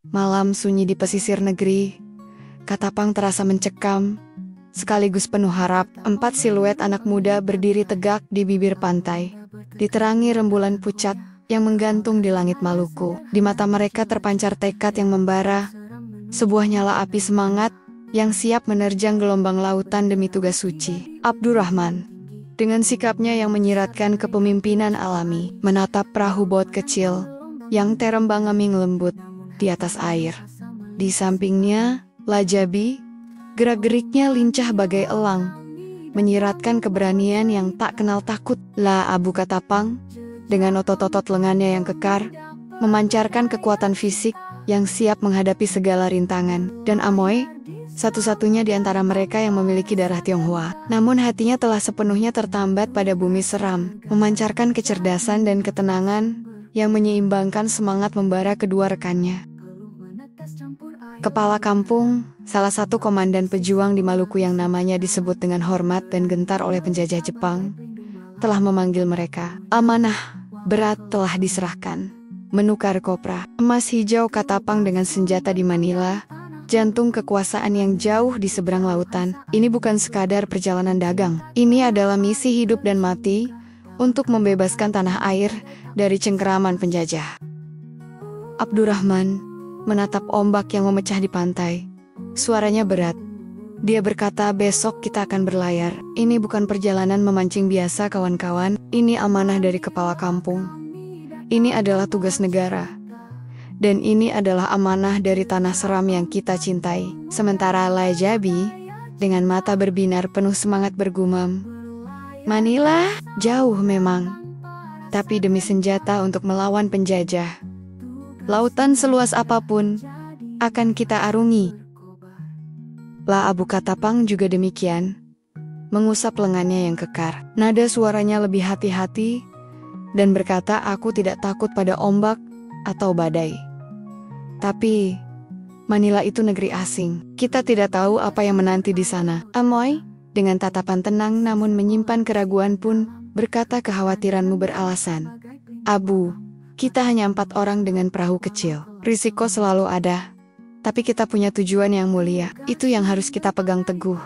Malam sunyi di pesisir negeri, Katapang terasa mencekam, sekaligus penuh harap. 4 siluet anak muda berdiri tegak di bibir pantai, diterangi rembulan pucat yang menggantung di langit Maluku. Di mata mereka terpancar tekad yang membara, sebuah nyala api semangat yang siap menerjang gelombang lautan demi tugas suci. Abdurrahman, dengan sikapnya yang menyiratkan kepemimpinan alami, menatap perahu bot kecil yang terembang-ambing lembut di atas air. Di sampingnya, Lajabi, gerak-geriknya lincah bagai elang, menyiratkan keberanian yang tak kenal takut. La Abu Katapang, dengan otot-otot lengannya yang kekar, memancarkan kekuatan fisik yang siap menghadapi segala rintangan. Dan Amoy, satu-satunya di antara mereka yang memiliki darah Tionghoa. Namun hatinya telah sepenuhnya tertambat pada bumi seram, memancarkan kecerdasan dan ketenangan yang menyeimbangkan semangat membara kedua rekannya. Kepala kampung, salah satu komandan pejuang di Maluku yang namanya disebut dengan hormat dan gentar oleh penjajah Jepang, telah memanggil mereka. Amanah berat telah diserahkan. Menukar kopra emas hijau Katapang dengan senjata di Manila, jantung kekuasaan yang jauh di seberang lautan. Ini bukan sekadar perjalanan dagang. Ini adalah misi hidup dan mati untuk membebaskan tanah air dari cengkeraman penjajah. Abdurrahman menatap ombak yang memecah di pantai. Suaranya berat. Dia berkata, besok kita akan berlayar. Ini bukan perjalanan memancing biasa kawan-kawan. Ini amanah dari kepala kampung. Ini adalah tugas negara. Dan ini adalah amanah dari tanah seram yang kita cintai. Sementara Lajabi, dengan mata berbinar penuh semangat bergumam, Manila, jauh memang. Tapi demi senjata untuk melawan penjajah, lautan seluas apapun akan kita arungi. La Abu Katapang juga demikian, mengusap lengannya yang kekar. Nada suaranya lebih hati-hati dan berkata, aku tidak takut pada ombak atau badai. Tapi Manila itu negeri asing. Kita tidak tahu apa yang menanti di sana. Amoy, dengan tatapan tenang namun menyimpan keraguan pun, berkata, kekhawatiranmu beralasan. Abu, kita hanya 4 orang dengan perahu kecil. Risiko selalu ada. Tapi kita punya tujuan yang mulia. Itu yang harus kita pegang teguh.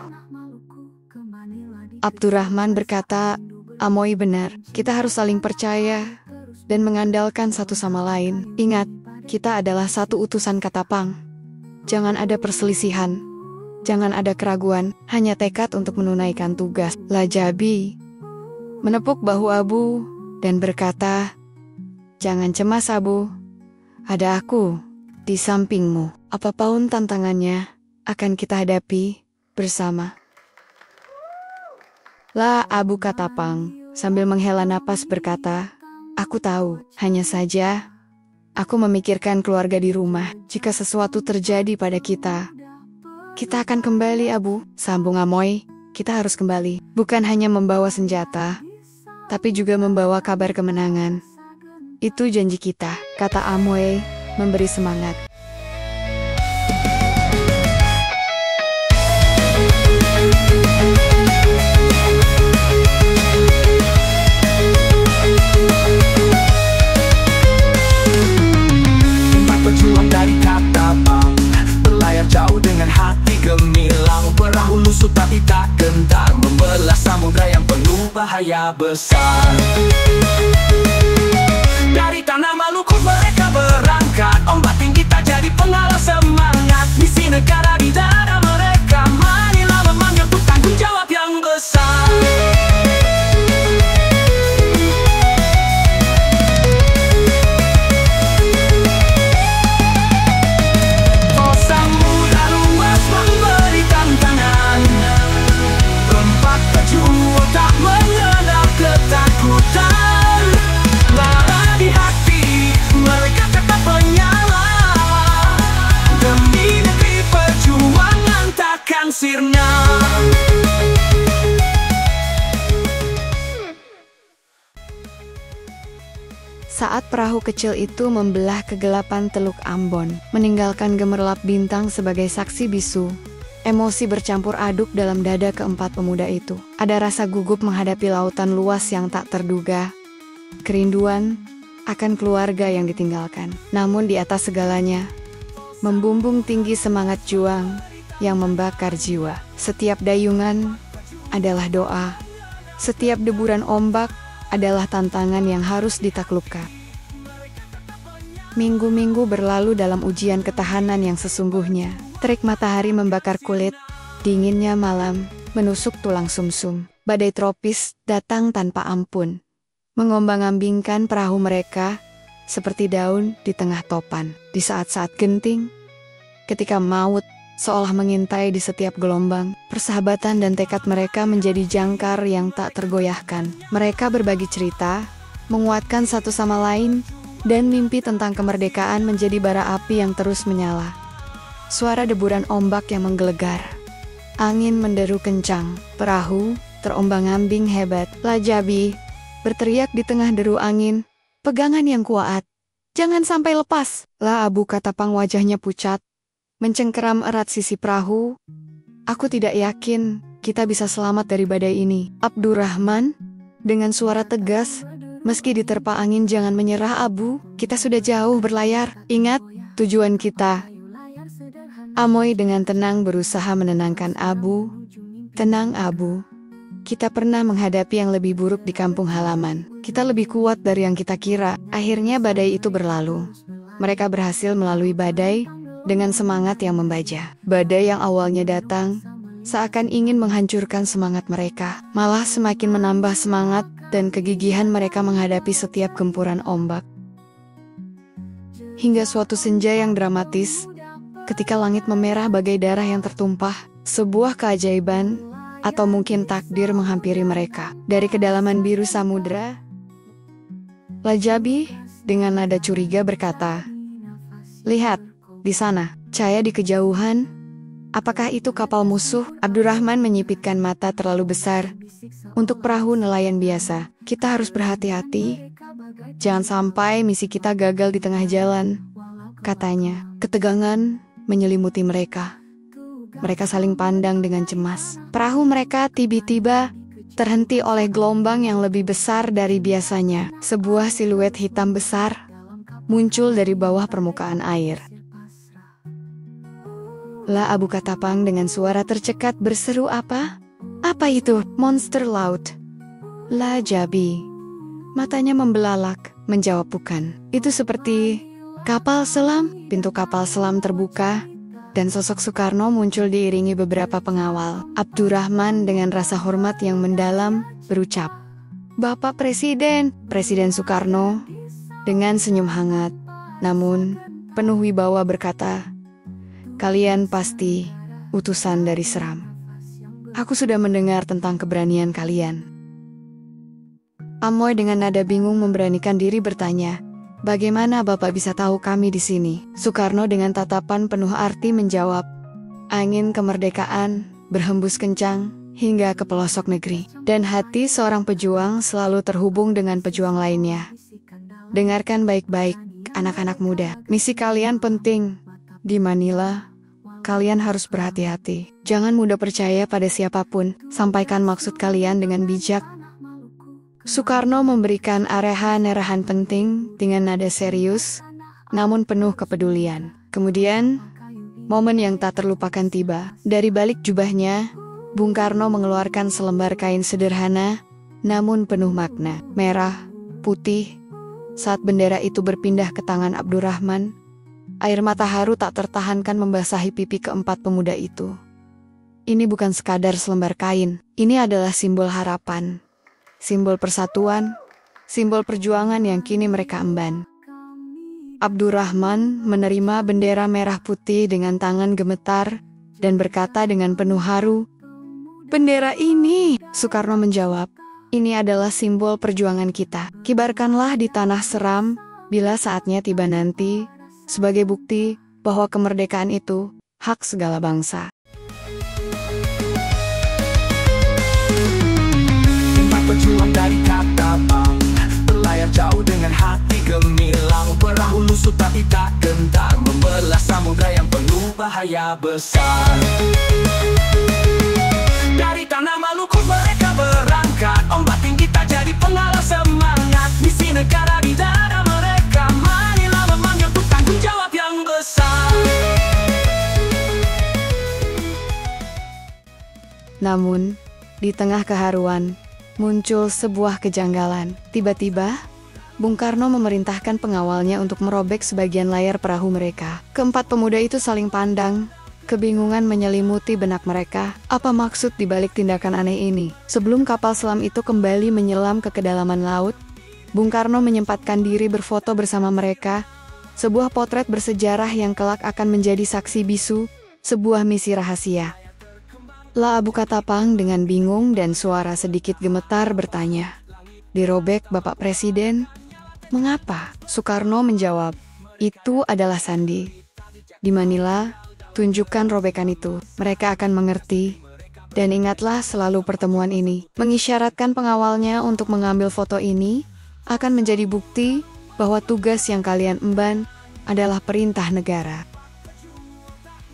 Abdurrahman berkata, Amoy benar. Kita harus saling percaya dan mengandalkan satu sama lain. Ingat, kita adalah satu utusan Katapang. Jangan ada perselisihan. Jangan ada keraguan. Hanya tekad untuk menunaikan tugas. Lajabi menepuk bahu Abu dan berkata, jangan cemas Abu, ada aku di sampingmu. Apapun tantangannya, akan kita hadapi bersama. La Abu Katapang sambil menghela napas berkata, aku tahu, hanya saja aku memikirkan keluarga di rumah. Jika sesuatu terjadi pada kita akan kembali Abu. Sambung Amoy, kita harus kembali. Bukan hanya membawa senjata, tapi juga membawa kabar kemenangan. Itu janji kita, kata Amoy, memberi semangat. Empat pejuang dari Katapang berlayar jauh dengan hati gemilang. Perahu lusut tapi tak gentar, membelah samudra yang penuh bahaya besar. Dari tanah Maluku mereka berangkat, ombak tinggi tak jadi penghalang semangat. Misi negara di dada mereka, Manila memanggil untuk tanggung jawab yang besar. Oh samudra luas memberi tantangan, keempat pejuang tak mengenal ketakutan. Lara di hati, mereka tetap menyala. Demi negeri perjuangan takkan sirna. Saat perahu kecil itu membelah kegelapan Teluk Ambon, meninggalkan gemerlap bintang sebagai saksi bisu, emosi bercampur aduk dalam dada keempat pemuda itu. Ada rasa gugup menghadapi lautan luas yang tak terduga, kerinduan akan keluarga yang ditinggalkan. Namun di atas segalanya, membumbung tinggi semangat juang yang membakar jiwa. Setiap dayungan adalah doa, setiap deburan ombak adalah tantangan yang harus ditaklukkan. Minggu-minggu berlalu dalam ujian ketahanan yang sesungguhnya. Terik matahari membakar kulit, dinginnya malam menusuk tulang sumsum. Badai tropis datang tanpa ampun, mengombang-ambingkan perahu mereka seperti daun di tengah topan. Di saat-saat genting, ketika maut seolah mengintai di setiap gelombang, persahabatan dan tekad mereka menjadi jangkar yang tak tergoyahkan. Mereka berbagi cerita, menguatkan satu sama lain, dan mimpi tentang kemerdekaan menjadi bara api yang terus menyala. Suara deburan ombak yang menggelegar, angin menderu kencang, perahu terombang-ambing hebat. Lajabi berteriak di tengah deru angin, "Pegangan yang kuat, jangan sampai lepas." La Abu Katapang wajahnya pucat, mencengkeram erat sisi perahu. "Aku tidak yakin kita bisa selamat dari badai ini." Abdurrahman dengan suara tegas, "Meski diterpa angin jangan menyerah Abu, kita sudah jauh berlayar. Ingat tujuan kita." Amoy dengan tenang berusaha menenangkan Abu. "Tenang Abu, kita pernah menghadapi yang lebih buruk di kampung halaman. Kita lebih kuat dari yang kita kira." Akhirnya badai itu berlalu. Mereka berhasil melalui badai dengan semangat yang membajak. Badai yang awalnya datang seakan ingin menghancurkan semangat mereka, malah semakin menambah semangat dan kegigihan mereka menghadapi setiap gempuran ombak. Hingga suatu senja yang dramatis, ketika langit memerah bagai darah yang tertumpah, sebuah keajaiban atau mungkin takdir menghampiri mereka. Dari kedalaman biru samudra, Lajabi dengan nada curiga berkata, "Lihat, di sana, cahaya di kejauhan. Apakah itu kapal musuh?" Abdurrahman menyipitkan mata terlalu besar untuk perahu nelayan biasa. "Kita harus berhati-hati. Jangan sampai misi kita gagal di tengah jalan," katanya. Ketegangan menyelimuti mereka. Mereka saling pandang dengan cemas. Perahu mereka tiba-tiba terhenti oleh gelombang yang lebih besar dari biasanya. Sebuah siluet hitam besar muncul dari bawah permukaan air. La Abu Katapang dengan suara tercekat berseru, "Apa? Apa itu? Monster laut." Lajabi matanya membelalak, menjawab, "Bukan. Itu seperti kapal selam." Pintu kapal selam terbuka, dan sosok Soekarno muncul diiringi beberapa pengawal. Abdurrahman dengan rasa hormat yang mendalam berucap, "Bapak Presiden." Presiden Soekarno dengan senyum hangat, namun penuh wibawa berkata, "Kalian pasti utusan dari Seram. Aku sudah mendengar tentang keberanian kalian." Amoy dengan nada bingung memberanikan diri bertanya, "Bagaimana Bapak bisa tahu kami di sini?" Soekarno dengan tatapan penuh arti menjawab, "Angin kemerdekaan berhembus kencang hingga ke pelosok negeri, dan hati seorang pejuang selalu terhubung dengan pejuang lainnya. Dengarkan baik-baik, anak-anak muda. Misi kalian penting. Di Manila, kalian harus berhati-hati. Jangan mudah percaya pada siapapun. Sampaikan maksud kalian dengan bijak." Soekarno memberikan arahan-arahan penting dengan nada serius, namun penuh kepedulian. Kemudian, momen yang tak terlupakan tiba. Dari balik jubahnya, Bung Karno mengeluarkan selembar kain sederhana, namun penuh makna. Merah, putih. Saat bendera itu berpindah ke tangan Abdurrahman, air mata haru tak tertahankan membasahi pipi keempat pemuda itu. Ini bukan sekadar selembar kain, ini adalah simbol harapan. Simbol persatuan, simbol perjuangan yang kini mereka emban. Abdurrahman menerima bendera merah putih dengan tangan gemetar dan berkata dengan penuh haru, "Bendera ini," Soekarno menjawab, "ini adalah simbol perjuangan kita. Kibarkanlah di tanah Seram bila saatnya tiba nanti, sebagai bukti bahwa kemerdekaan itu hak segala bangsa." Pejuang dari Katapang berlayar jauh dengan hati gemilang. Perahu lusut tapi tak gentar, membelah samudra yang penuh bahaya besar. Dari tanah Maluku mereka berangkat, ombak tinggi tak jadi penghalang semangat. Misi negara di dada mereka, Manila memanggil untuk tanggung jawab yang besar. Namun, di tengah keharuan, muncul sebuah kejanggalan. Tiba-tiba, Bung Karno memerintahkan pengawalnya untuk merobek sebagian layar perahu mereka. Keempat pemuda itu saling pandang. Kebingungan menyelimuti benak mereka. Apa maksud dibalik tindakan aneh ini? Sebelum kapal selam itu kembali menyelam ke kedalaman laut, Bung Karno menyempatkan diri berfoto bersama mereka. Sebuah potret bersejarah yang kelak akan menjadi saksi bisu, sebuah misi rahasia. La Abu Katapang dengan bingung dan suara sedikit gemetar bertanya, "Dirobek Bapak Presiden?" "Mengapa?" Soekarno menjawab, "Itu adalah sandi. Di Manila, tunjukkan robekan itu. Mereka akan mengerti. Dan ingatlah selalu pertemuan ini." Mengisyaratkan pengawalnya untuk mengambil foto ini akan menjadi bukti bahwa tugas yang kalian emban adalah perintah negara.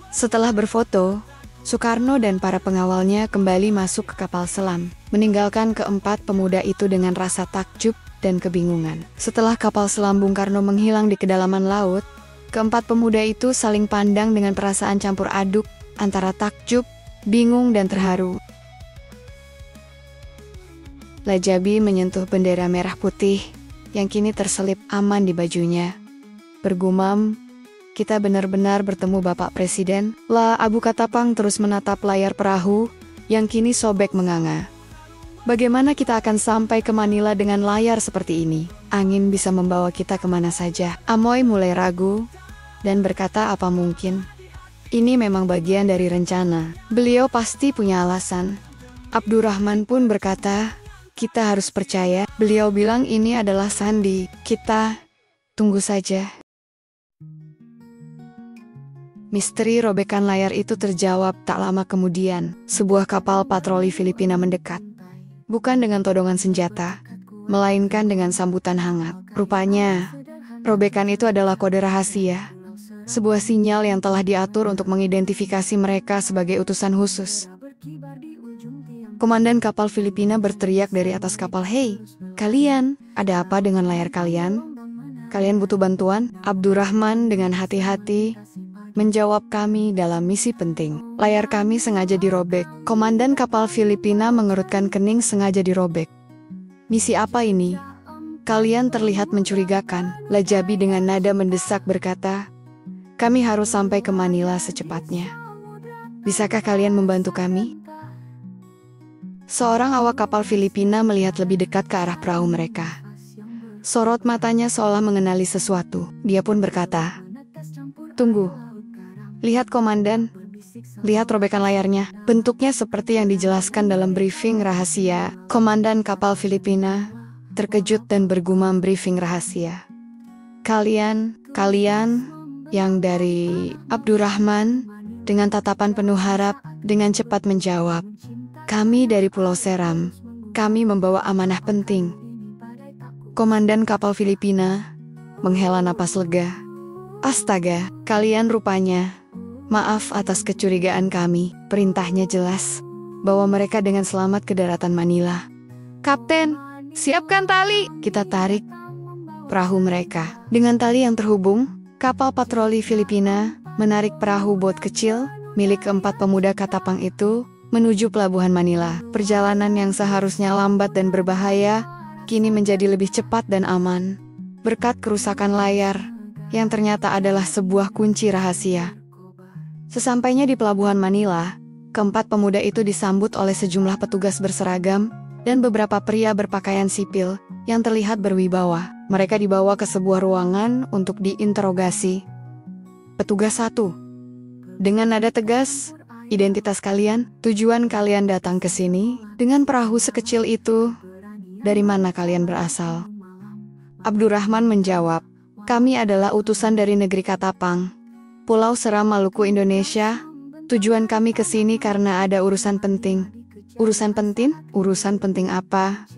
Setelah berfoto, Soekarno dan para pengawalnya kembali masuk ke kapal selam, meninggalkan keempat pemuda itu dengan rasa takjub dan kebingungan. Setelah kapal selam Bung Karno menghilang di kedalaman laut, keempat pemuda itu saling pandang dengan perasaan campur aduk antara takjub, bingung, dan terharu. Lajabi menyentuh bendera merah putih yang kini terselip aman di bajunya. Bergumam, "Kita benar-benar bertemu Bapak Presiden." La Abu Katapang terus menatap layar perahu yang kini sobek menganga. "Bagaimana kita akan sampai ke Manila dengan layar seperti ini? Angin bisa membawa kita kemana saja." Amoy mulai ragu dan berkata, "Apa mungkin? Ini memang bagian dari rencana. Beliau pasti punya alasan." Abdurrahman pun berkata, "Kita harus percaya. Beliau bilang ini adalah sandi. Kita tunggu saja." Misteri robekan layar itu terjawab tak lama kemudian. Sebuah kapal patroli Filipina mendekat. Bukan dengan todongan senjata, melainkan dengan sambutan hangat. Rupanya, robekan itu adalah kode rahasia. Sebuah sinyal yang telah diatur untuk mengidentifikasi mereka sebagai utusan khusus. Komandan kapal Filipina berteriak dari atas kapal, "Hei, kalian, ada apa dengan layar kalian? Kalian butuh bantuan?" Abdurrahman dengan hati-hati menjawab, "Kami dalam misi penting. Layar kami sengaja dirobek." Komandan kapal Filipina mengerutkan kening, "Sengaja dirobek? Misi apa ini? Kalian terlihat mencurigakan." Lajabi dengan nada mendesak berkata, "Kami harus sampai ke Manila secepatnya. Bisakah kalian membantu kami?" Seorang awak kapal Filipina melihat lebih dekat ke arah perahu mereka. Sorot matanya seolah mengenali sesuatu. Dia pun berkata, "Tunggu. Lihat komandan. Lihat robekan layarnya. Bentuknya seperti yang dijelaskan dalam briefing rahasia." Komandan kapal Filipina terkejut dan bergumam, "Briefing rahasia? Kalian yang dari..." Abdurrahman dengan tatapan penuh harap dengan cepat menjawab, "Kami dari Pulau Seram. Kami membawa amanah penting." Komandan kapal Filipina menghela napas lega. "Astaga, kalian rupanya. Maaf atas kecurigaan kami." Perintahnya jelas, bawa mereka dengan selamat ke daratan Manila. "Kapten, siapkan tali." Kita tarik perahu mereka. Dengan tali yang terhubung, kapal patroli Filipina menarik perahu bot kecil milik keempat pemuda Katapang itu menuju pelabuhan Manila. Perjalanan yang seharusnya lambat dan berbahaya, kini menjadi lebih cepat dan aman. Berkat kerusakan layar, yang ternyata adalah sebuah kunci rahasia. Sesampainya di pelabuhan Manila, keempat pemuda itu disambut oleh sejumlah petugas berseragam, dan beberapa pria berpakaian sipil, yang terlihat berwibawa. Mereka dibawa ke sebuah ruangan untuk diinterogasi. Petugas 1. Dengan nada tegas, "Identitas kalian? Tujuan kalian datang ke sini dengan perahu sekecil itu? Dari mana kalian berasal?" Abdurrahman menjawab, "Kami adalah utusan dari negeri Katapang, Pulau Seram, Maluku, Indonesia. Tujuan kami ke sini karena ada urusan penting." "Urusan penting? Urusan penting apa?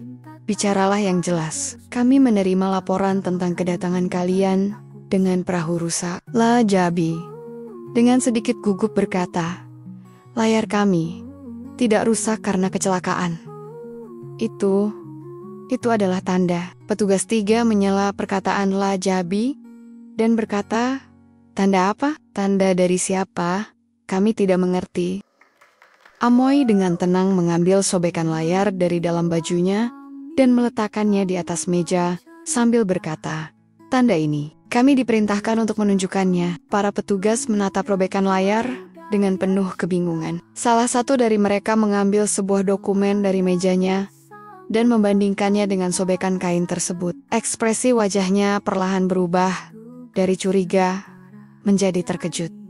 Bicaralah yang jelas. Kami menerima laporan tentang kedatangan kalian dengan perahu rusak." Lajabi dengan sedikit gugup berkata, "Layar kami tidak rusak karena kecelakaan. Itu adalah tanda." Petugas 3 menyela perkataan Lajabi dan berkata, "Tanda apa? Tanda dari siapa? Kami tidak mengerti." Amoy dengan tenang mengambil sobekan layar dari dalam bajunya dan meletakkannya di atas meja sambil berkata, "Tanda ini, kami diperintahkan untuk menunjukkannya." Para petugas menatap robekan layar dengan penuh kebingungan. Salah satu dari mereka mengambil sebuah dokumen dari mejanya dan membandingkannya dengan sobekan kain tersebut. Ekspresi wajahnya perlahan berubah dari curiga menjadi terkejut.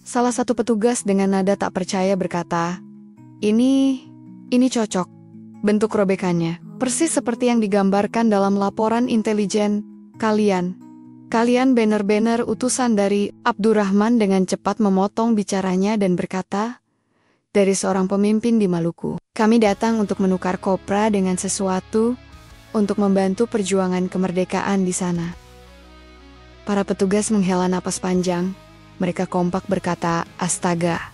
Salah satu petugas dengan nada tak percaya berkata, Ini cocok. Bentuk robekannya persis seperti yang digambarkan dalam laporan intelijen kalian. Kalian benar-benar utusan dari Abdurrahman dengan cepat memotong bicaranya dan berkata, dari seorang pemimpin di Maluku. Kami datang untuk menukar kopra dengan sesuatu untuk membantu perjuangan kemerdekaan di sana. Para petugas menghela napas panjang. Mereka kompak berkata, astaga,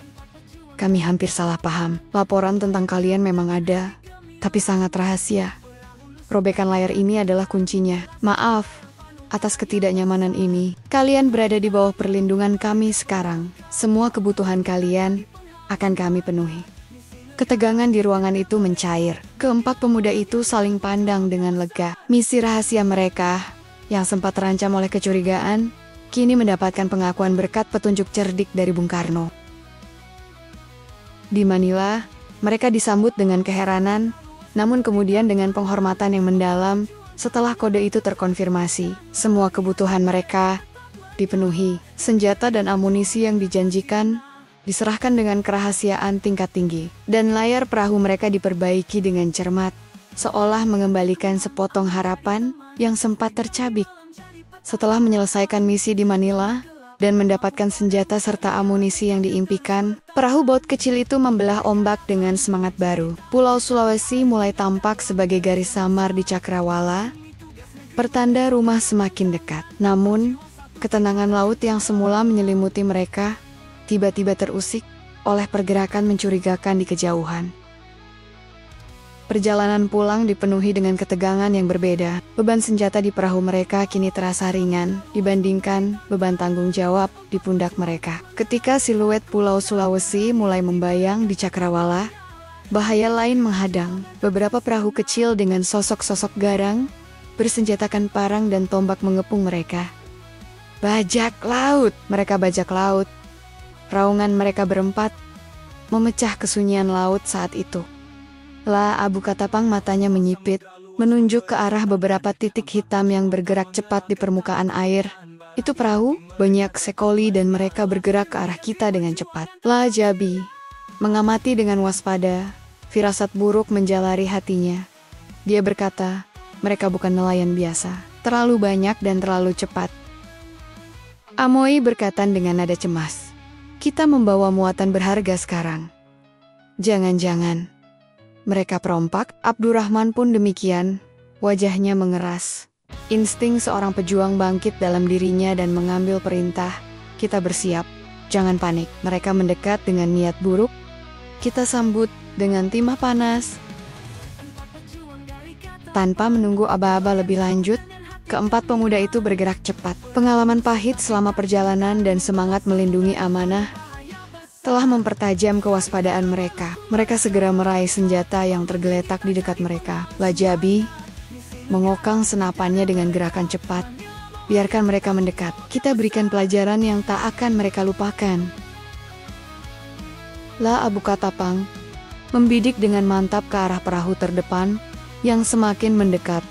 kami hampir salah paham. Laporan tentang kalian memang ada, tapi sangat rahasia. Robekan layar ini adalah kuncinya. Maaf atas ketidaknyamanan ini. Kalian berada di bawah perlindungan kami sekarang. Semua kebutuhan kalian akan kami penuhi. Ketegangan di ruangan itu mencair. Keempat pemuda itu saling pandang dengan lega. Misi rahasia mereka yang sempat terancam oleh kecurigaan kini mendapatkan pengakuan berkat petunjuk cerdik dari Bung Karno. Di Manila, mereka disambut dengan keheranan, namun kemudian dengan penghormatan yang mendalam setelah kode itu terkonfirmasi. Semua kebutuhan mereka dipenuhi. Senjata dan amunisi yang dijanjikan diserahkan dengan kerahasiaan tingkat tinggi. Dan layar perahu mereka diperbaiki dengan cermat, seolah mengembalikan sepotong harapan yang sempat tercabik. Setelah menyelesaikan misi di Manila dan mendapatkan senjata serta amunisi yang diimpikan, perahu bot kecil itu membelah ombak dengan semangat baru. Pulau Sulawesi mulai tampak sebagai garis samar di cakrawala, pertanda rumah semakin dekat. Namun, ketenangan laut yang semula menyelimuti mereka tiba-tiba terusik oleh pergerakan mencurigakan di kejauhan. Perjalanan pulang dipenuhi dengan ketegangan yang berbeda. Beban senjata di perahu mereka kini terasa ringan dibandingkan beban tanggung jawab di pundak mereka. Ketika siluet Pulau Sulawesi mulai membayang di cakrawala, bahaya lain menghadang. Beberapa perahu kecil dengan sosok-sosok garang bersenjatakan parang dan tombak mengepung mereka. Bajak laut! Mereka bajak laut. Raungan mereka berempat memecah kesunyian laut saat itu. La Abu Katapang matanya menyipit, menunjuk ke arah beberapa titik hitam yang bergerak cepat di permukaan air. Itu perahu, banyak sekoli dan mereka bergerak ke arah kita dengan cepat. La Jabi mengamati dengan waspada, firasat buruk menjalari hatinya. Dia berkata, mereka bukan nelayan biasa, terlalu banyak dan terlalu cepat. Amoy berkata dengan nada cemas, kita membawa muatan berharga sekarang. Jangan-jangan mereka perompak. Abdurrahman pun demikian, wajahnya mengeras. Insting seorang pejuang bangkit dalam dirinya dan mengambil perintah. Kita bersiap, jangan panik. Mereka mendekat dengan niat buruk. Kita sambut dengan timah panas. Tanpa menunggu aba-aba lebih lanjut, keempat pemuda itu bergerak cepat. Pengalaman pahit selama perjalanan dan semangat melindungi amanah telah mempertajam kewaspadaan mereka. Mereka segera meraih senjata yang tergeletak di dekat mereka. Lajabi mengokang senapannya dengan gerakan cepat. Biarkan mereka mendekat. Kita berikan pelajaran yang tak akan mereka lupakan. La Abu Katapang membidik dengan mantap ke arah perahu terdepan yang semakin mendekat.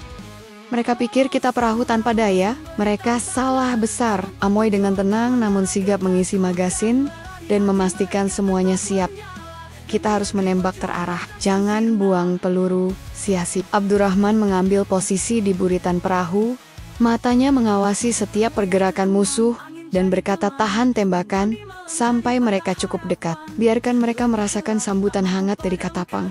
Mereka pikir kita perahu tanpa daya. Mereka salah besar. Amoy dengan tenang namun sigap mengisi magasin dan memastikan semuanya siap. Kita harus menembak terarah. Jangan buang peluru sia-sia. Abdurrahman mengambil posisi di buritan perahu, matanya mengawasi setiap pergerakan musuh dan berkata tahan tembakan sampai mereka cukup dekat. Biarkan mereka merasakan sambutan hangat dari Katapang.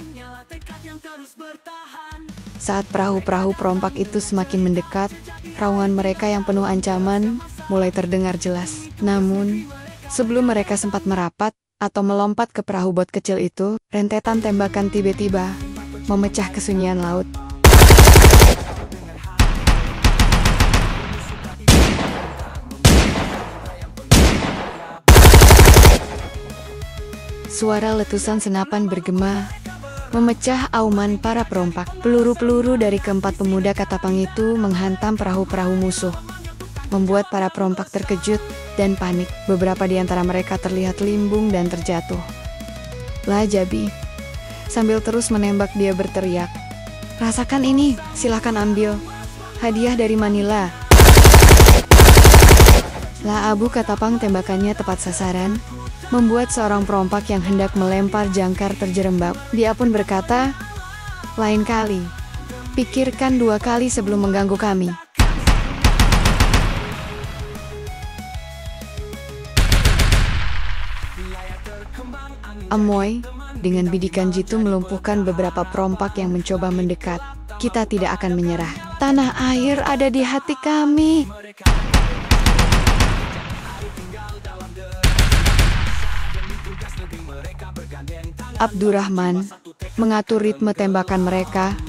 Saat perahu-perahu perompak itu semakin mendekat, raungan mereka yang penuh ancaman mulai terdengar jelas. Namun, sebelum mereka sempat merapat atau melompat ke perahu bot kecil itu, rentetan tembakan tiba-tiba memecah kesunyian laut. Suara letusan senapan bergema, memecah auman para perompak. Peluru-peluru dari keempat pemuda Katapang itu menghantam perahu-perahu musuh, membuat para perompak terkejut dan panik. Beberapa di antara mereka terlihat limbung dan terjatuh. Lah Jabi, sambil terus menembak dia berteriak, "Rasakan ini, silahkan ambil. Hadiah dari Manila." Lah Abu Katapang tembakannya tepat sasaran, membuat seorang perompak yang hendak melempar jangkar terjerembab. Dia pun berkata, "Lain kali, pikirkan 2 kali sebelum mengganggu kami." Amoy, dengan bidikan jitu melumpuhkan beberapa perompak yang mencoba mendekat. "Kita tidak akan menyerah. Tanah air ada di hati kami." Abdurrahman mengatur ritme tembakan mereka,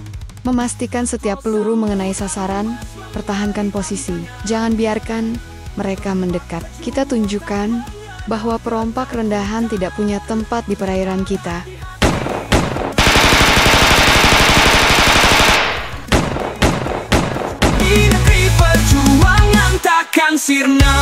memastikan setiap peluru mengenai sasaran. "Pertahankan posisi, jangan biarkan mereka mendekat. Kita tunjukkan bahwa perompak rendahan tidak punya tempat di perairan kita." Di negeri perjuangan takkan sirna.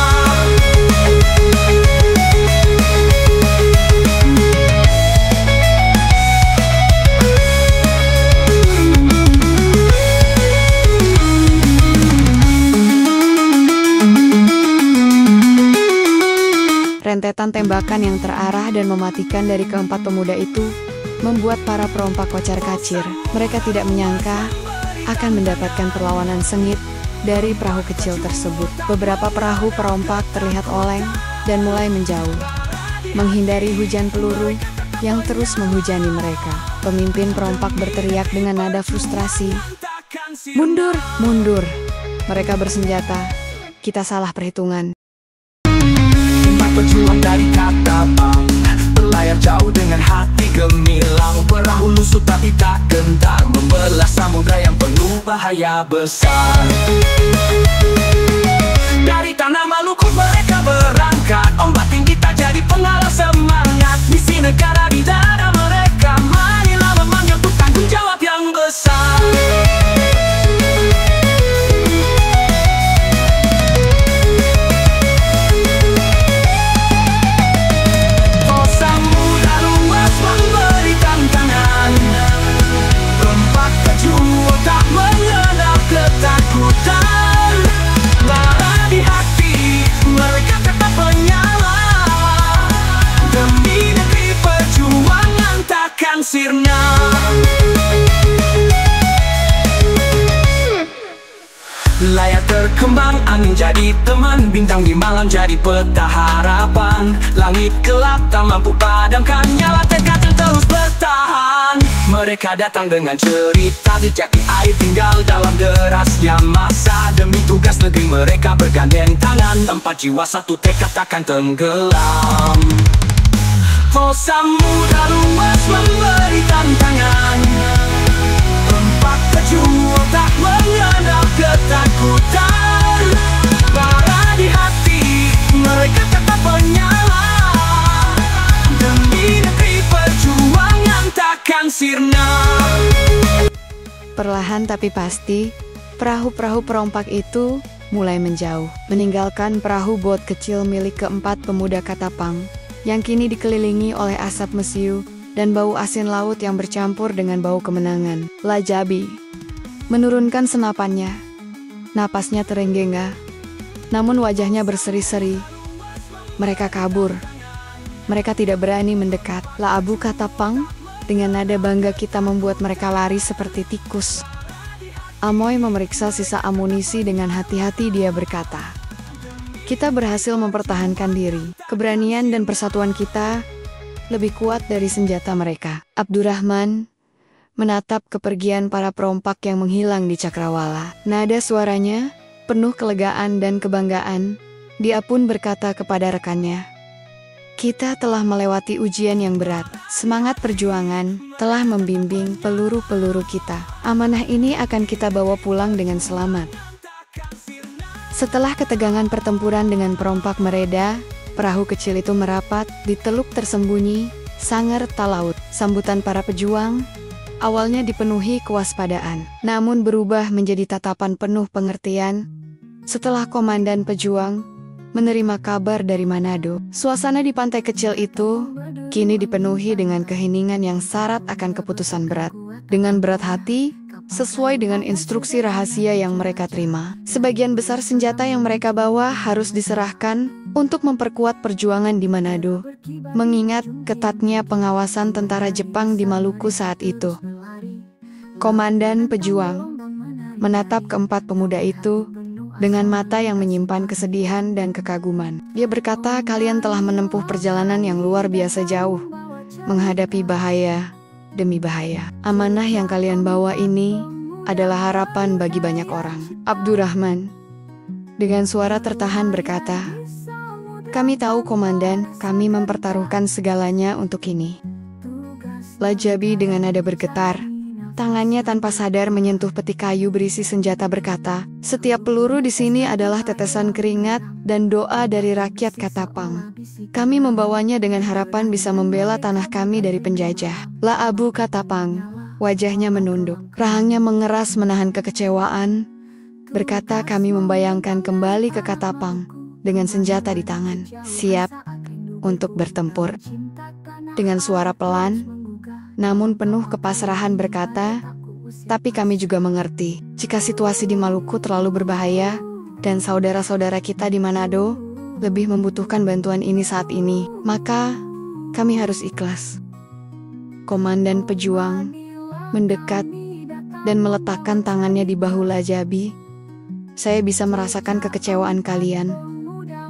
Rentetan tembakan yang terarah dan mematikan dari keempat pemuda itu membuat para perompak kocar-kacir. Mereka tidak menyangka akan mendapatkan perlawanan sengit dari perahu kecil tersebut. Beberapa perahu perompak terlihat oleng dan mulai menjauh, menghindari hujan peluru yang terus menghujani mereka. Pemimpin perompak berteriak dengan nada frustrasi, "Mundur, mundur. Mereka bersenjata. Kita salah perhitungan." Pejuang dari Katapang, berlayar jauh dengan hati gemilang. Perahu lusut tapi tak gentar, membelah samudra yang penuh bahaya besar. Dari tanah Maluku mereka berangkat, ombak tinggi tak jadi penghalang semangat. Misi negara di dada mereka, Manila memanggil untuk tanggung jawab yang besar. Sirna. Layar terkembang, angin jadi teman, bintang di malam jadi peta harapan. Langit gelap tak mampu padamkan nyala tekad terus bertahan. Mereka datang dengan cerita jejak di air, tinggal dalam derasnya masa. Demi tugas negeri mereka bergandeng tangan, 4 jiwa satu tekad takkan tenggelam. Oh samudra luas memberi tantangan, Perompak pejuang tak mengenal ketakutan. Bara di hati mereka tetap menyala, demi negeri perjuangan takkan sirna. Perlahan tapi pasti, perahu-perahu perompak itu mulai menjauh, meninggalkan perahu bot kecil milik keempat pemuda Katapang yang kini dikelilingi oleh asap mesiu dan bau asin laut yang bercampur dengan bau kemenangan. Lah Jabi menurunkan senapannya, napasnya terenggenga, namun wajahnya berseri-seri. Mereka kabur, mereka tidak berani mendekat. Lah Abu Katapang, dengan nada bangga, "Kita membuat mereka lari seperti tikus." Amoy memeriksa sisa amunisi dengan hati-hati. Dia berkata, "Kita berhasil mempertahankan diri. Keberanian dan persatuan kita lebih kuat dari senjata mereka." Abdurrahman menatap kepergian para perompak yang menghilang di cakrawala. Nada suaranya penuh kelegaan dan kebanggaan. Dia pun berkata kepada rekannya, "Kita telah melewati ujian yang berat. Semangat perjuangan telah membimbing peluru-peluru kita. Amanah ini akan kita bawa pulang dengan selamat." Setelah ketegangan pertempuran dengan perompak mereda, perahu kecil itu merapat di teluk tersembunyi Sanger Talaut. Sambutan para pejuang awalnya dipenuhi kewaspadaan, namun berubah menjadi tatapan penuh pengertian setelah komandan pejuang menerima kabar dari Manado. Suasana di pantai kecil itu kini dipenuhi dengan keheningan yang syarat akan keputusan berat. Dengan berat hati, sesuai dengan instruksi rahasia yang mereka terima, sebagian besar senjata yang mereka bawa harus diserahkan untuk memperkuat perjuangan di Manado, mengingat ketatnya pengawasan tentara Jepang di Maluku saat itu. Komandan pejuang menatap keempat pemuda itu dengan mata yang menyimpan kesedihan dan kekaguman. Dia berkata, "Kalian telah menempuh perjalanan yang luar biasa jauh, menghadapi bahaya demi bahaya. Amanah yang kalian bawa ini adalah harapan bagi banyak orang." Abdurrahman dengan suara tertahan berkata, "Kami tahu komandan, kami mempertaruhkan segalanya untuk ini." Lajabi dengan nada bergetar, tangannya tanpa sadar menyentuh peti kayu berisi senjata berkata, "Setiap peluru di sini adalah tetesan keringat dan doa dari rakyat Katapang. Kami membawanya dengan harapan bisa membela tanah kami dari penjajah." La Abu Katapang, wajahnya menunduk, rahangnya mengeras menahan kekecewaan, berkata, "Kami membayangkan kembali ke Katapang dengan senjata di tangan, siap untuk bertempur." Dengan suara pelan namun penuh kepasrahan berkata, "Tapi kami juga mengerti, jika situasi di Maluku terlalu berbahaya, dan saudara-saudara kita di Manado lebih membutuhkan bantuan ini saat ini, maka kami harus ikhlas." Komandan pejuang mendekat dan meletakkan tangannya di bahu Lajabi. "Saya bisa merasakan kekecewaan kalian,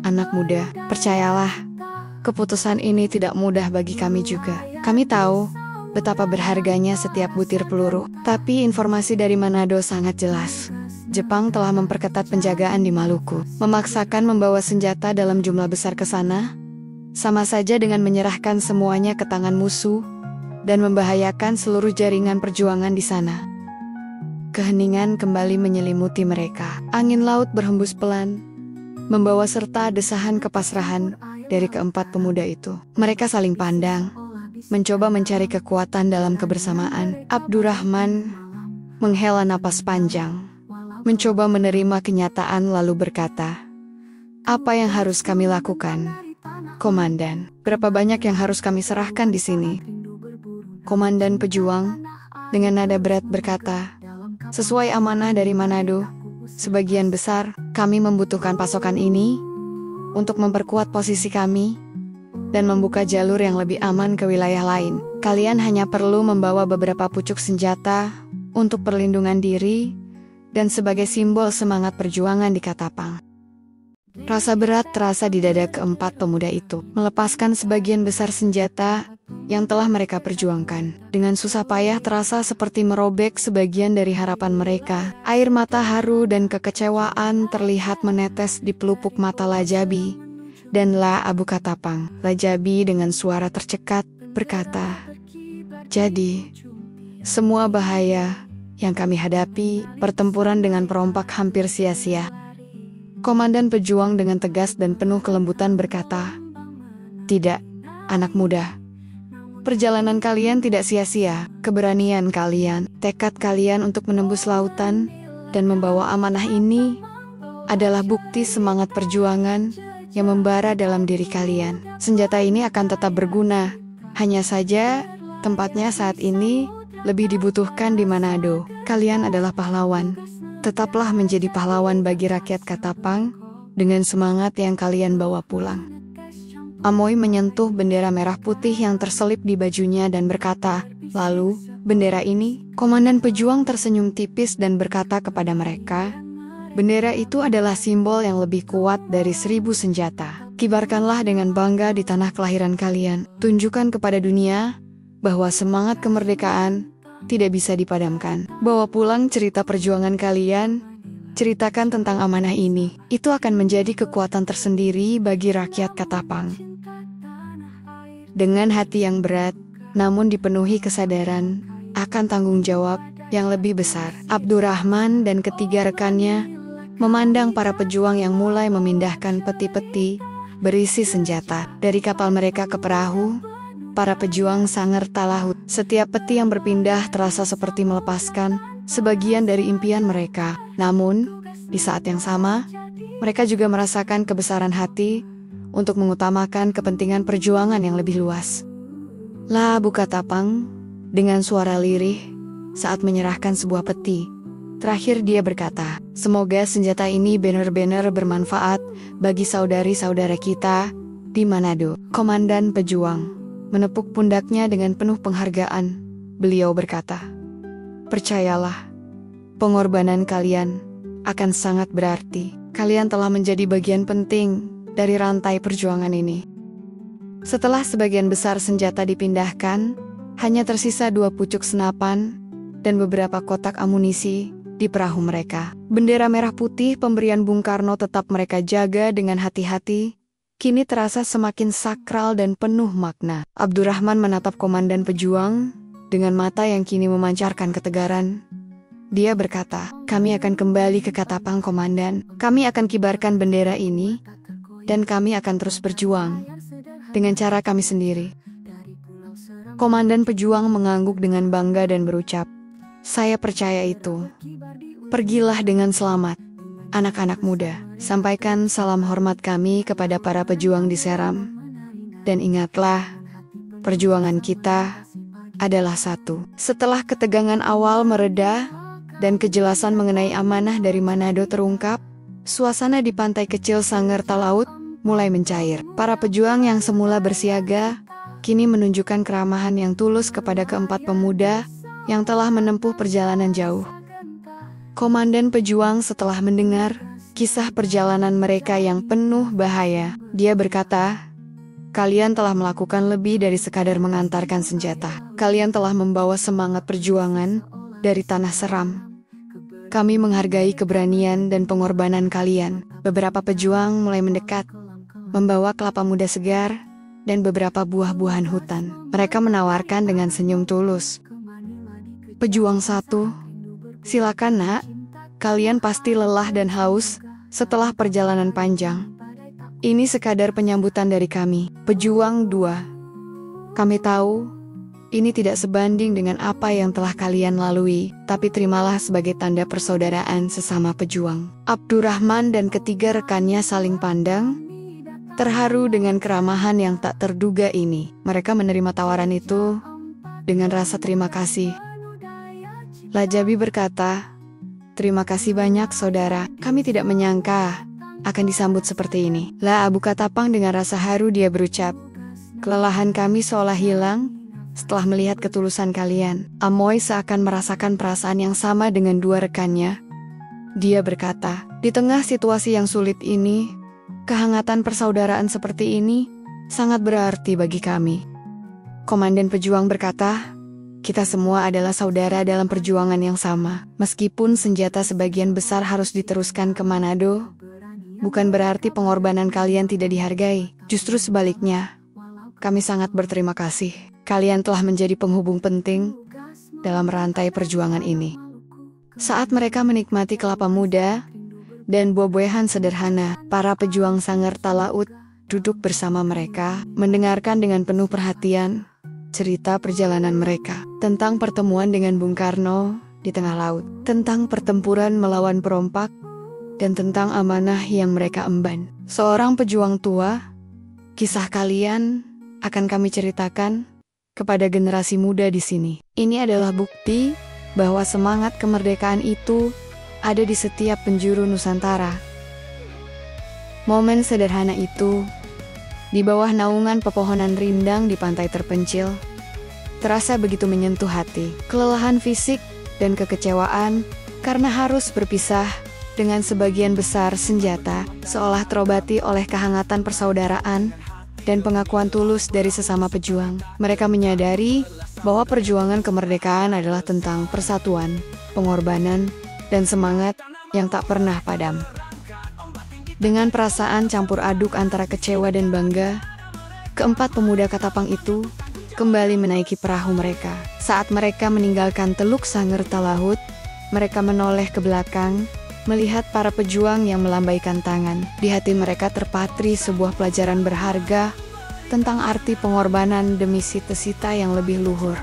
anak muda. Percayalah, keputusan ini tidak mudah bagi kami juga. Kami tahu betapa berharganya setiap butir peluru. Tapi informasi dari Manado sangat jelas. Jepang telah memperketat penjagaan di Maluku. Memaksakan membawa senjata dalam jumlah besar ke sana, sama saja dengan menyerahkan semuanya ke tangan musuh dan membahayakan seluruh jaringan perjuangan di sana." Keheningan kembali menyelimuti mereka. Angin laut berhembus pelan, membawa serta desahan kepasrahan dari keempat pemuda itu. Mereka saling pandang, mencoba mencari kekuatan dalam kebersamaan. Abdurrahman menghela napas panjang, mencoba menerima kenyataan lalu berkata, "Apa yang harus kami lakukan, komandan? Berapa banyak yang harus kami serahkan di sini?" Komandan pejuang dengan nada berat berkata, "Sesuai amanah dari Manado, sebagian besar kami membutuhkan pasokan ini untuk memperkuat posisi kami dan membuka jalur yang lebih aman ke wilayah lain. Kalian hanya perlu membawa beberapa pucuk senjata untuk perlindungan diri dan sebagai simbol semangat perjuangan di Katapang." Rasa berat terasa di dada keempat pemuda itu. Melepaskan sebagian besar senjata yang telah mereka perjuangkan, dengan susah payah terasa seperti merobek sebagian dari harapan mereka. Air mata haru dan kekecewaan terlihat menetes di pelupuk mata Lajabi dan La Abu Katapang. Lajabi dengan suara tercekat berkata, "Jadi, semua bahaya yang kami hadapi, pertempuran dengan perompak hampir sia-sia." Komandan pejuang dengan tegas dan penuh kelembutan berkata, "Tidak, anak muda. Perjalanan kalian tidak sia-sia. Keberanian kalian, tekad kalian untuk menembus lautan dan membawa amanah ini adalah bukti semangat perjuangan yang membara dalam diri kalian. Senjata ini akan tetap berguna. Hanya saja, tempatnya saat ini lebih dibutuhkan di Manado. Kalian adalah pahlawan. Tetaplah menjadi pahlawan bagi rakyat Katapang dengan semangat yang kalian bawa pulang." Amoy menyentuh bendera merah putih yang terselip di bajunya dan berkata, "Lalu, bendera ini?" Komandan pejuang tersenyum tipis dan berkata kepada mereka, "Bendera itu adalah simbol yang lebih kuat dari 1000 senjata. Kibarkanlah dengan bangga di tanah kelahiran kalian. Tunjukkan kepada dunia bahwa semangat kemerdekaan tidak bisa dipadamkan. Bawa pulang cerita perjuangan kalian, ceritakan tentang amanah ini. Itu akan menjadi kekuatan tersendiri bagi rakyat Katapang." Dengan hati yang berat, namun dipenuhi kesadaran akan tanggung jawab yang lebih besar, Abdurrahman dan ketiga rekannya memandang para pejuang yang mulai memindahkan peti-peti berisi senjata dari kapal mereka ke perahu para pejuang Sangir Talaut. Setiap peti yang berpindah terasa seperti melepaskan sebagian dari impian mereka. Namun, di saat yang sama, mereka juga merasakan kebesaran hati untuk mengutamakan kepentingan perjuangan yang lebih luas. La Bukatapang dengan suara lirih saat menyerahkan sebuah peti. Terakhir dia berkata, semoga senjata ini benar-benar bermanfaat bagi saudari-saudara kita di Manado. Komandan pejuang menepuk pundaknya dengan penuh penghargaan. Beliau berkata, percayalah, pengorbanan kalian akan sangat berarti. Kalian telah menjadi bagian penting dari rantai perjuangan ini. Setelah sebagian besar senjata dipindahkan, hanya tersisa 2 pucuk senapan dan beberapa kotak amunisi di perahu mereka. Bendera merah putih pemberian Bung Karno tetap mereka jaga dengan hati-hati, kini terasa semakin sakral dan penuh makna. Abdurrahman menatap komandan pejuang dengan mata yang kini memancarkan ketegaran. Dia berkata, kami akan kembali ke Katapang, Komandan. Kami akan kibarkan bendera ini, dan kami akan terus berjuang dengan cara kami sendiri. Komandan pejuang mengangguk dengan bangga dan berucap, saya percaya itu. Pergilah dengan selamat, anak-anak muda. Sampaikan salam hormat kami kepada para pejuang di Seram. Dan ingatlah, perjuangan kita adalah satu. Setelah ketegangan awal mereda, dan kejelasan mengenai amanah dari Manado terungkap, suasana di pantai kecil Sangir Talaut mulai mencair. Para pejuang yang semula bersiaga, kini menunjukkan keramahan yang tulus kepada keempat pemuda yang telah menempuh perjalanan jauh. Komandan pejuang setelah mendengar kisah perjalanan mereka yang penuh bahaya, dia berkata, kalian telah melakukan lebih dari sekadar mengantarkan senjata. Kalian telah membawa semangat perjuangan dari tanah Seram. Kami menghargai keberanian dan pengorbanan kalian. Beberapa pejuang mulai mendekat, membawa kelapa muda segar dan beberapa buah-buahan hutan. Mereka menawarkan dengan senyum tulus. Pejuang 1, silakan nak, kalian pasti lelah dan haus setelah perjalanan panjang. Ini sekadar penyambutan dari kami. Pejuang 2, kami tahu ini tidak sebanding dengan apa yang telah kalian lalui, tapi terimalah sebagai tanda persaudaraan sesama pejuang. Abdurrahman dan ketiga rekannya saling pandang, terharu dengan keramahan yang tak terduga ini. Mereka menerima tawaran itu dengan rasa terima kasih. Lajabi berkata, terima kasih banyak saudara, kami tidak menyangka akan disambut seperti ini. La Bukatapang dengan rasa haru dia berucap, kelelahan kami seolah hilang setelah melihat ketulusan kalian. Amoy seakan merasakan perasaan yang sama dengan dua rekannya. Dia berkata, di tengah situasi yang sulit ini, kehangatan persaudaraan seperti ini sangat berarti bagi kami. Komandan pejuang berkata, kita semua adalah saudara dalam perjuangan yang sama. Meskipun senjata sebagian besar harus diteruskan ke Manado, bukan berarti pengorbanan kalian tidak dihargai. Justru sebaliknya, kami sangat berterima kasih. Kalian telah menjadi penghubung penting dalam rantai perjuangan ini. Saat mereka menikmati kelapa muda dan buah-buahan sederhana, para pejuang Sangir Talaut duduk bersama mereka, mendengarkan dengan penuh perhatian cerita perjalanan mereka tentang pertemuan dengan Bung Karno di tengah laut, tentang pertempuran melawan perompak, dan tentang amanah yang mereka emban. Seorang pejuang tua, kisah kalian akan kami ceritakan kepada generasi muda di sini. Ini adalah bukti bahwa semangat kemerdekaan itu ada di setiap penjuru Nusantara. Momen sederhana itu, di bawah naungan pepohonan rindang di pantai terpencil, terasa begitu menyentuh hati. Kelelahan fisik dan kekecewaan karena harus berpisah dengan sebagian besar senjata seolah terobati oleh kehangatan persaudaraan dan pengakuan tulus dari sesama pejuang. Mereka menyadari bahwa perjuangan kemerdekaan adalah tentang persatuan, pengorbanan, dan semangat yang tak pernah padam. Dengan perasaan campur aduk antara kecewa dan bangga, keempat pemuda Katapang itu kembali menaiki perahu mereka. Saat mereka meninggalkan Teluk Sangir Talaut, mereka menoleh ke belakang, melihat para pejuang yang melambaikan tangan. Di hati mereka terpatri sebuah pelajaran berharga tentang arti pengorbanan demi cita-cita yang lebih luhur.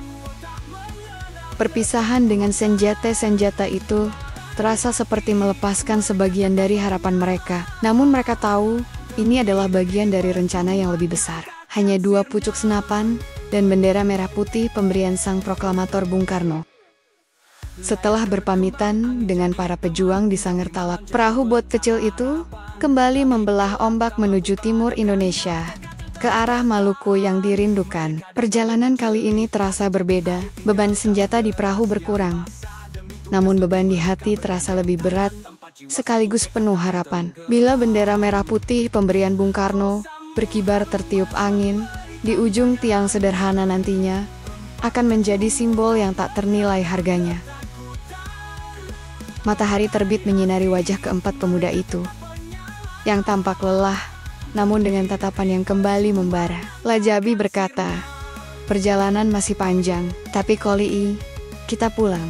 Perpisahan dengan senjata-senjata itu terasa seperti melepaskan sebagian dari harapan mereka. Namun mereka tahu, ini adalah bagian dari rencana yang lebih besar. Hanya 2 pucuk senapan dan bendera merah putih pemberian sang proklamator Bung Karno. Setelah berpamitan dengan para pejuang di Sangertalap, perahu bot kecil itu kembali membelah ombak menuju timur Indonesia, ke arah Maluku yang dirindukan. Perjalanan kali ini terasa berbeda. Beban senjata di perahu berkurang, namun beban di hati terasa lebih berat, sekaligus penuh harapan. Bila bendera merah putih pemberian Bung Karno berkibar tertiup angin, di ujung tiang sederhana nantinya akan menjadi simbol yang tak ternilai harganya. Matahari terbit menyinari wajah keempat pemuda itu, yang tampak lelah, namun dengan tatapan yang kembali membara. Lajabi berkata, "Perjalanan masih panjang, tapi Kolii, kita pulang,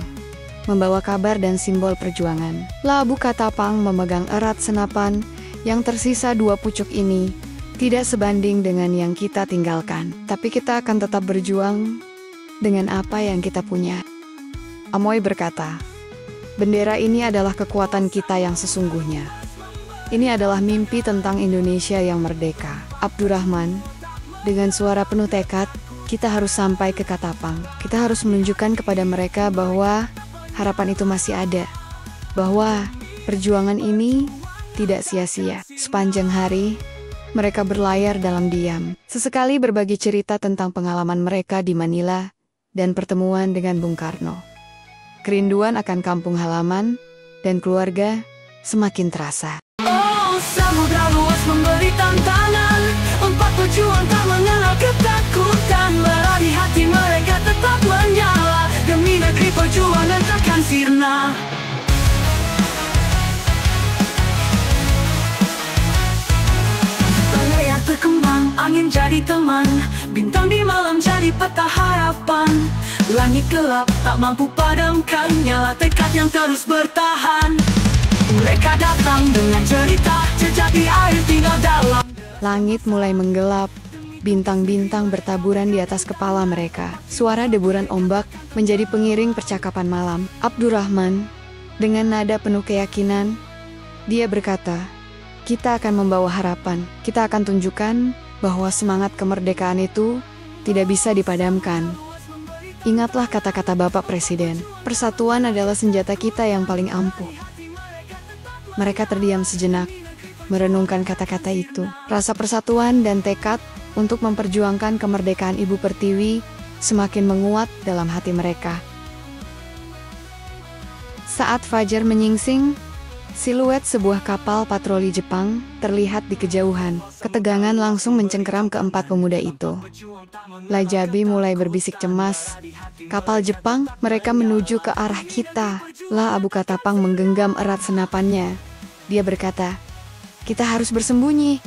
membawa kabar dan simbol perjuangan." Labu Katapang memegang erat senapan, yang tersisa 2 pucuk ini tidak sebanding dengan yang kita tinggalkan. Tapi kita akan tetap berjuang dengan apa yang kita punya. Amoy berkata, "Bendera ini adalah kekuatan kita yang sesungguhnya. Ini adalah mimpi tentang Indonesia yang merdeka." Abdurrahman, dengan suara penuh tekad, "Kita harus sampai ke Katapang. Kita harus menunjukkan kepada mereka bahwa harapan itu masih ada. Bahwa perjuangan ini tidak sia-sia." Sepanjang hari, mereka berlayar dalam diam. Sesekali berbagi cerita tentang pengalaman mereka di Manila dan pertemuan dengan Bung Karno. Kerinduan akan kampung halaman dan keluarga semakin terasa. Oh, samudra luas memberi tantangan, 4 pejuang tak mengenal ketakutan. Melalui hati mereka tetap menyala, demi negeri perjuangan takkan sirna. Layar berkembang, angin jadi teman, bintang di malam jadi peta harapan. Langit gelap tak mampu padamkan nyala tekad yang terus bertahan. Mereka datang dengan cerita, jejak di air tinggal dalam. Langit mulai menggelap, bintang-bintang bertaburan di atas kepala mereka. Suara deburan ombak menjadi pengiring percakapan malam. Abdurrahman, dengan nada penuh keyakinan, dia berkata, "Kita akan membawa harapan. Kita akan tunjukkan bahwa semangat kemerdekaan itu tidak bisa dipadamkan. Ingatlah kata-kata Bapak Presiden, persatuan adalah senjata kita yang paling ampuh." Mereka terdiam sejenak, merenungkan kata-kata itu. Rasa persatuan dan tekad untuk memperjuangkan kemerdekaan Ibu Pertiwi semakin menguat dalam hati mereka. Saat fajar menyingsing, siluet sebuah kapal patroli Jepang terlihat di kejauhan. Ketegangan langsung mencengkeram keempat pemuda itu. Lajabi mulai berbisik cemas. "Kapal Jepang, mereka menuju ke arah kita." Abu Katapang menggenggam erat senapannya. Dia berkata, "Kita harus bersembunyi."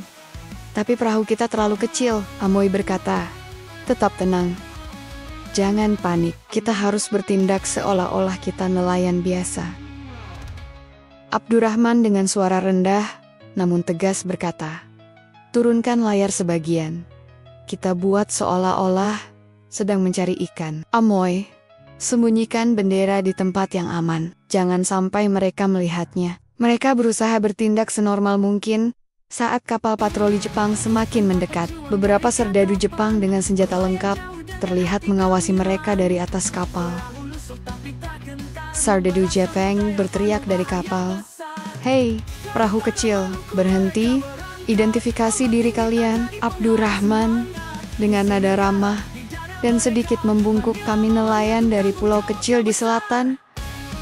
"Tapi perahu kita terlalu kecil," Amoy berkata. "Tetap tenang. Jangan panik. Kita harus bertindak seolah-olah kita nelayan biasa." Abdurrahman dengan suara rendah, namun tegas berkata, "Turunkan layar sebagian. Kita buat seolah-olah sedang mencari ikan." "Amoy, sembunyikan bendera di tempat yang aman. Jangan sampai mereka melihatnya." Mereka berusaha bertindak senormal mungkin saat kapal patroli Jepang semakin mendekat. Beberapa serdadu Jepang dengan senjata lengkap terlihat mengawasi mereka dari atas kapal. Serdadu Jepang berteriak dari kapal, "Hei, perahu kecil, berhenti, identifikasi diri kalian." Abdurrahman dengan nada ramah dan sedikit membungkuk, "Kami nelayan dari pulau kecil di selatan,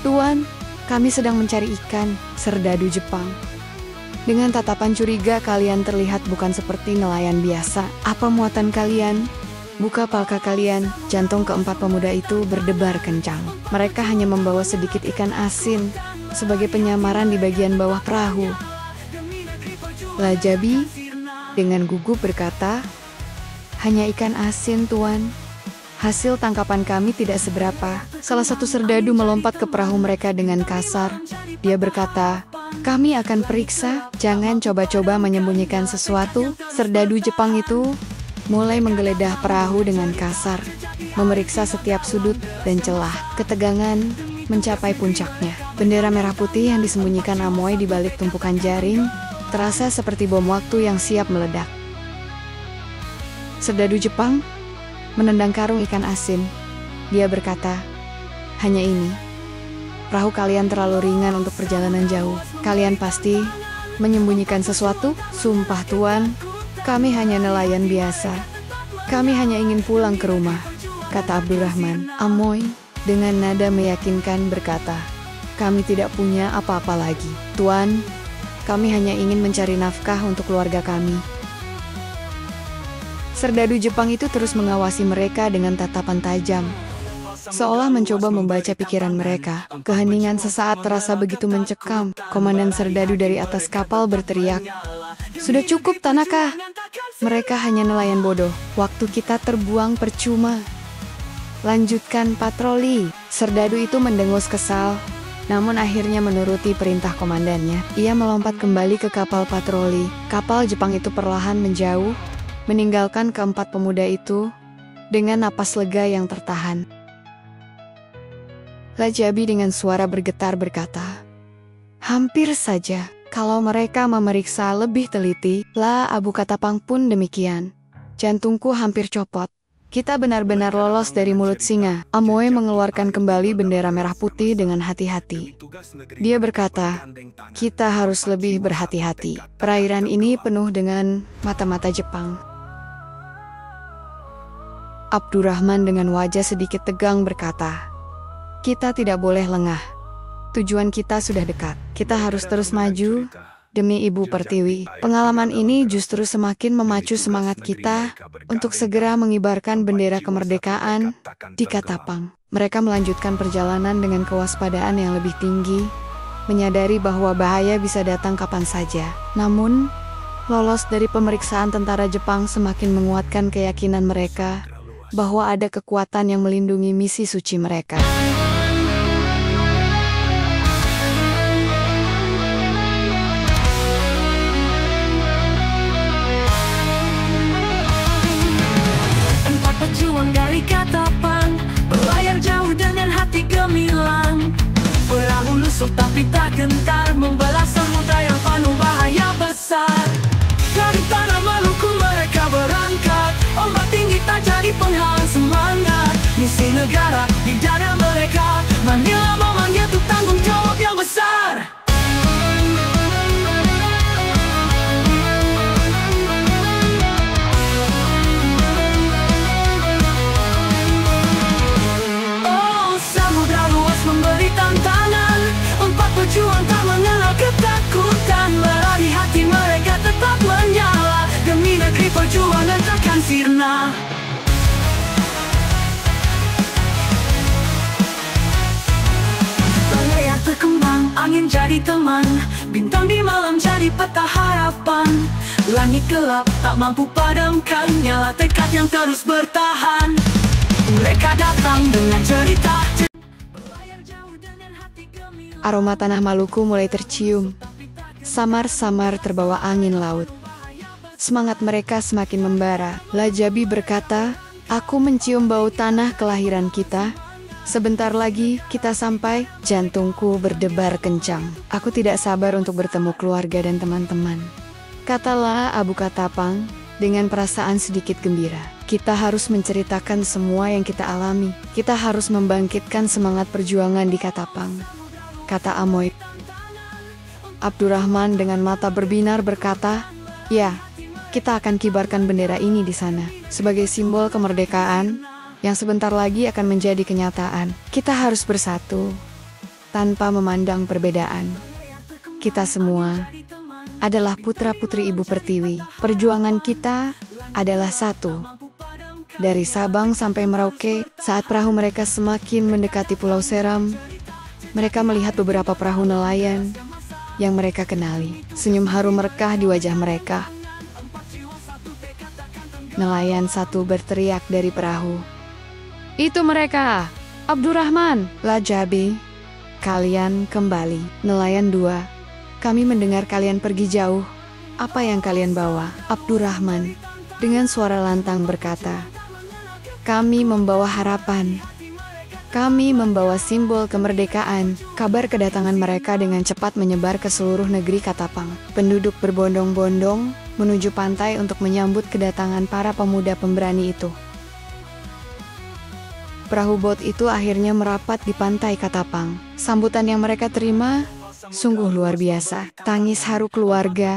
Tuan. Kami sedang mencari ikan." Serdadu Jepang, dengan tatapan curiga, "Kalian terlihat bukan seperti nelayan biasa. Apa muatan kalian? Buka palka kalian." Jantung keempat pemuda itu berdebar kencang. Mereka hanya membawa sedikit ikan asin sebagai penyamaran di bagian bawah perahu. Lajabi dengan gugup berkata, "Hanya ikan asin, Tuan. Hasil tangkapan kami tidak seberapa." Salah satu serdadu melompat ke perahu mereka dengan kasar. Dia berkata, "Kami akan periksa, jangan coba-coba menyembunyikan sesuatu." Serdadu Jepang itu mulai menggeledah perahu dengan kasar, memeriksa setiap sudut dan celah. Ketegangan mencapai puncaknya. Bendera merah putih yang disembunyikan Amoy di balik tumpukan jaring terasa seperti bom waktu yang siap meledak. Serdadu Jepang menendang karung ikan asin. Dia berkata, "Hanya ini. Perahu kalian terlalu ringan untuk perjalanan jauh. Kalian pasti menyembunyikan sesuatu?" "Sumpah Tuan, kami hanya nelayan biasa. Kami hanya ingin pulang ke rumah," kata Abdurrahman. Amoy dengan nada meyakinkan berkata, "Kami tidak punya apa-apa lagi. Tuan, kami hanya ingin mencari nafkah untuk keluarga kami." Serdadu Jepang itu terus mengawasi mereka dengan tatapan tajam, seolah mencoba membaca pikiran mereka. Keheningan sesaat terasa begitu mencekam. Komandan serdadu dari atas kapal berteriak, "Sudah cukup, Tanaka. Mereka hanya nelayan bodoh. Waktu kita terbuang percuma. Lanjutkan patroli." Serdadu itu mendengus kesal, namun akhirnya menuruti perintah komandannya. Ia melompat kembali ke kapal patroli. Kapal Jepang itu perlahan menjauh, meninggalkan keempat pemuda itu dengan napas lega yang tertahan. Lajabi dengan suara bergetar berkata, "Hampir saja. Kalau mereka memeriksa lebih teliti." "Lah, Abu Katapang pun demikian. Jantungku hampir copot. Kita benar-benar lolos dari mulut singa." Amoy mengeluarkan kembali bendera merah putih dengan hati-hati. Dia berkata, "Kita harus lebih berhati-hati. Perairan ini penuh dengan mata-mata Jepang." Abdurrahman dengan wajah sedikit tegang berkata, "Kita tidak boleh lengah. Tujuan kita sudah dekat. Kita harus terus maju demi Ibu Pertiwi." Pengalaman ini justru semakin memacu semangat kita untuk segera mengibarkan bendera kemerdekaan di Katapang. Mereka melanjutkan perjalanan dengan kewaspadaan yang lebih tinggi, menyadari bahwa bahaya bisa datang kapan saja. Namun, lolos dari pemeriksaan tentara Jepang semakin menguatkan keyakinan mereka bahwa ada kekuatan yang melindungi misi suci mereka. Pejuang dari Katapang berlayar jauh dengan hati gemilang. Perahu lusuh tapi tak gentar, membelah samudra yang penuh bahaya besar. Dari tanah Maluku mereka berangkat, ombak tinggi tak jadi penghalang semangat. Misi negara di dada mereka, Manila memanggil untuk tanggung jawab yang besar. Tantangan, empat pejuang tak mengenal ketakutan. Melari hati mereka tetap menyala, demi negeri perjuangan takkan sirna. Layar berkembang, angin jadi teman, bintang di malam jadi peta harapan. Langit gelap tak mampu padamkan nyala tekad yang terus bertahan. Mereka datang dengan cerita. Aroma tanah Maluku mulai tercium, samar-samar terbawa angin laut. Semangat mereka semakin membara. Lajabi berkata, "Aku mencium bau tanah kelahiran kita. Sebentar lagi kita sampai." Jantungku berdebar kencang. "Aku tidak sabar untuk bertemu keluarga dan teman-teman," katalah Abu Katapang dengan perasaan sedikit gembira. "Kita harus menceritakan semua yang kita alami. Kita harus membangkitkan semangat perjuangan di Katapang," kata Amoy. Abdurrahman dengan mata berbinar berkata, "Ya, kita akan kibarkan bendera ini di sana sebagai simbol kemerdekaan yang sebentar lagi akan menjadi kenyataan. Kita harus bersatu tanpa memandang perbedaan. Kita semua adalah putra-putri Ibu Pertiwi. Perjuangan kita adalah satu." Dari Sabang sampai Merauke, saat perahu mereka semakin mendekati Pulau Seram, mereka melihat beberapa perahu nelayan yang mereka kenali. Senyum haru merekah di wajah mereka. Nelayan satu berteriak dari perahu, "Itu mereka, Abdurrahman!" "Lajabi, kalian kembali." Nelayan dua, "Kami mendengar kalian pergi jauh. Apa yang kalian bawa?" "Abdurrahman, dengan suara lantang berkata, "Kami membawa harapan. Kami membawa simbol kemerdekaan." Kabar kedatangan mereka dengan cepat menyebar ke seluruh negeri Katapang. Penduduk berbondong-bondong menuju pantai untuk menyambut kedatangan para pemuda pemberani itu. Perahu bot itu akhirnya merapat di pantai Katapang. Sambutan yang mereka terima sungguh luar biasa. Tangis haru keluarga,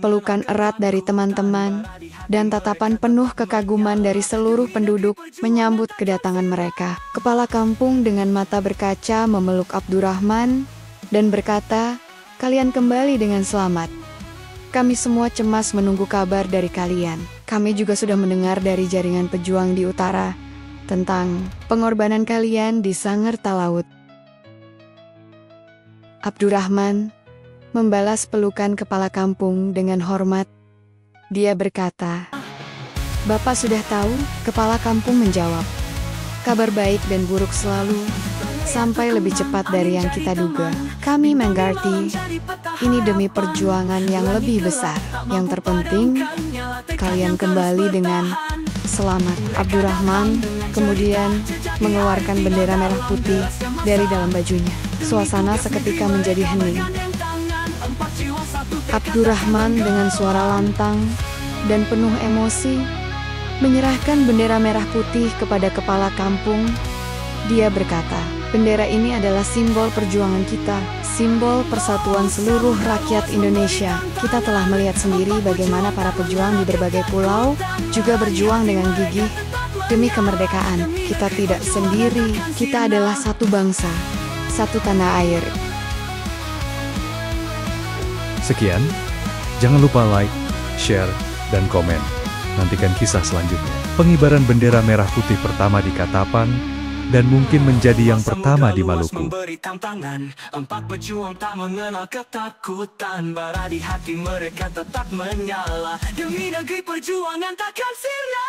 pelukan erat dari teman-teman, dan tatapan penuh kekaguman dari seluruh penduduk menyambut kedatangan mereka. Kepala kampung dengan mata berkaca memeluk Abdurrahman dan berkata, "Kalian kembali dengan selamat. Kami semua cemas menunggu kabar dari kalian. Kami juga sudah mendengar dari jaringan pejuang di utara tentang pengorbanan kalian di Sangerta Laut." Abdurrahman membalas pelukan kepala kampung dengan hormat. Dia berkata, "Bapak sudah tahu?" Kepala kampung menjawab, "Kabar baik dan buruk selalu sampai lebih cepat dari yang kita duga. Kami mengerti, ini demi perjuangan yang lebih besar. Yang terpenting, kalian kembali dengan selamat." Abdurrahman kemudian mengeluarkan bendera merah putih dari dalam bajunya. Suasana seketika menjadi hening. Abdurrahman dengan suara lantang dan penuh emosi menyerahkan bendera merah putih kepada kepala kampung. Dia berkata, "Bendera ini adalah simbol perjuangan kita, simbol persatuan seluruh rakyat Indonesia. Kita telah melihat sendiri bagaimana para pejuang di berbagai pulau juga berjuang dengan gigih demi kemerdekaan. Kita tidak sendiri, kita adalah satu bangsa, satu tanah air." Sekian, jangan lupa like, share, dan komen. Nantikan kisah selanjutnya. Pengibaran bendera merah putih pertama di Katapang dan mungkin menjadi yang pertama di Maluku. Memberi tantangan, empat pejuang tak mengenal ketakutan. Bara di hati mereka tetap menyala, demi negeri perjuangan takkan sirna.